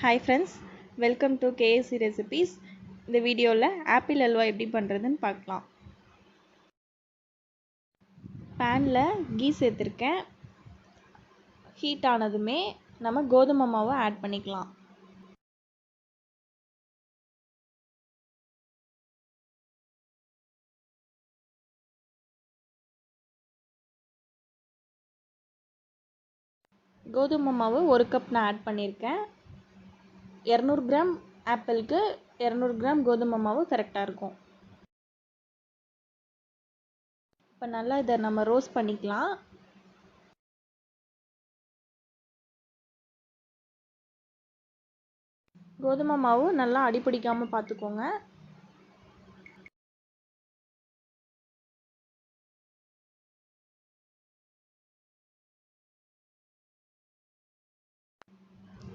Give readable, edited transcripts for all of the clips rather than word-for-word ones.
Hi friends, welcome to kAc recipes. இந்த வீடியோவில் apple halwa எப்படி பண்ணுறதுன்னு பார்க்கலாம். பேனில் கீ சேர்த்துருக்கேன். ஹீட் ஆனதுமே நம்ம கோதுமை மாவை ஆட் பண்ணிக்கலாம். கோதுமை மாவு 1 கப் நான் ஆட் பண்ணியிருக்கேன். 200 கிராம் ஆப்பிளுக்கு 200 கிராம் கோதுமை மாவு கரெக்டாக இருக்கும். இப்போ நல்லா இதை நம்ம ரோஸ்ட் பண்ணிக்கலாம். கோதுமை மாவு நல்லா அடிப்பிடிக்காமல் பார்த்துக்கோங்க.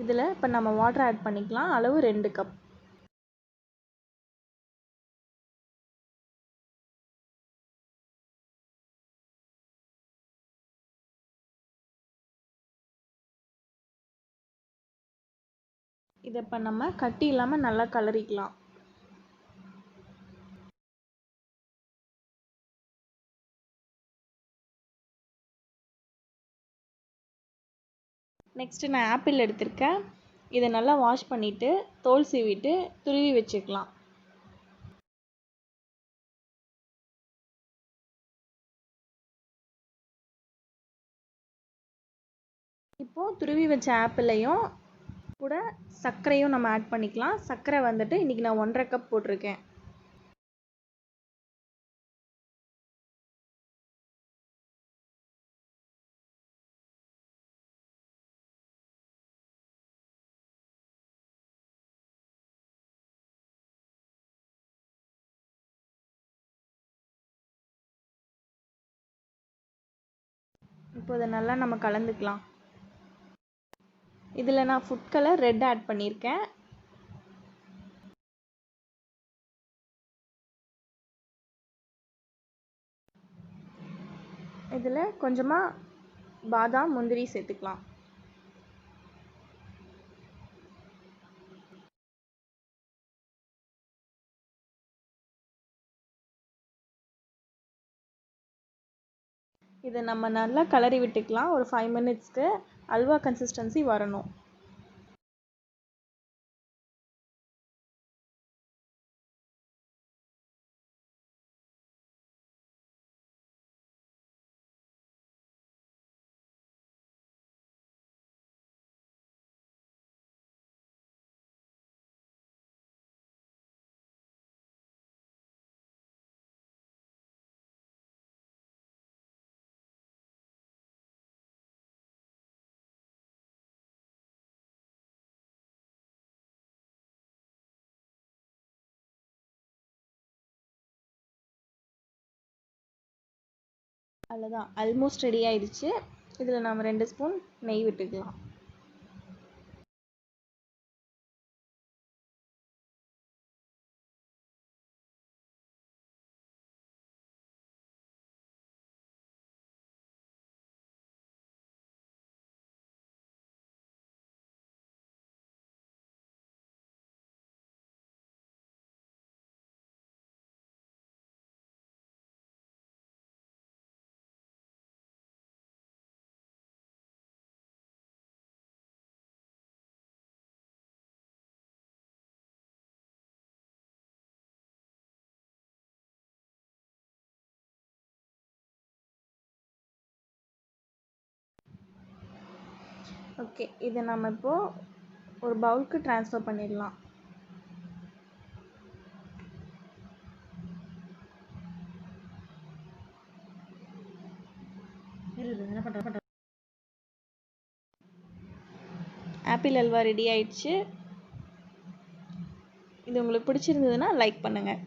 இதில் இப்போ நம்ம வாட்டர் ஆட் பண்ணிக்கலாம். அளவு 2 கப். இதை இப்போ நம்ம கட்டி இல்லாமல் நல்லா கலரிக்கலாம். நெக்ஸ்ட்டு நான் ஆப்பிள் எடுத்திருக்கேன். இதை நல்லா வாஷ் பண்ணிவிட்டு தோல் சீவிட்டு துருவி வச்சுக்கலாம். இப்போது துருவி வச்ச ஆப்பிளையும் கூட சர்க்கரையும் நம்ம ஆட் பண்ணிக்கலாம். சர்க்கரை வந்துட்டு இன்றைக்கி நான் 1.5 கப் போட்டிருக்கேன். இப்போ இதை நல்லா நம்ம கலந்துக்கலாம். இதில் நான் ஃபுட் கலர் ரெட் ஆட் பண்ணியிருக்கேன். இதில் கொஞ்சமாக பாதாம் முந்திரி சேர்த்துக்கலாம். இதை நம்ம நல்லா கலரி விட்டுக்கலாம். ஒரு 5 மினிட்ஸ்க்கு அல்வா கன்சிஸ்டன்சி வரணும். அவ்வளோதான், ஆல்மோஸ்ட் ரெடி ஆயிடுச்சு. இதில் நம்ம 2 ஸ்பூன் நெய் விட்டுக்கலாம். ஓகே, இதை நம்ம இப்போது ஒரு பவுலுக்கு ட்ரான்ஸ்ஃபர் பண்ணிடலாம். ஆப்பிள் அல்வா ரெடி ஆயிடுச்சு. இது உங்களுக்கு பிடிச்சிருந்ததுன்னா லைக் பண்ணுங்கள்.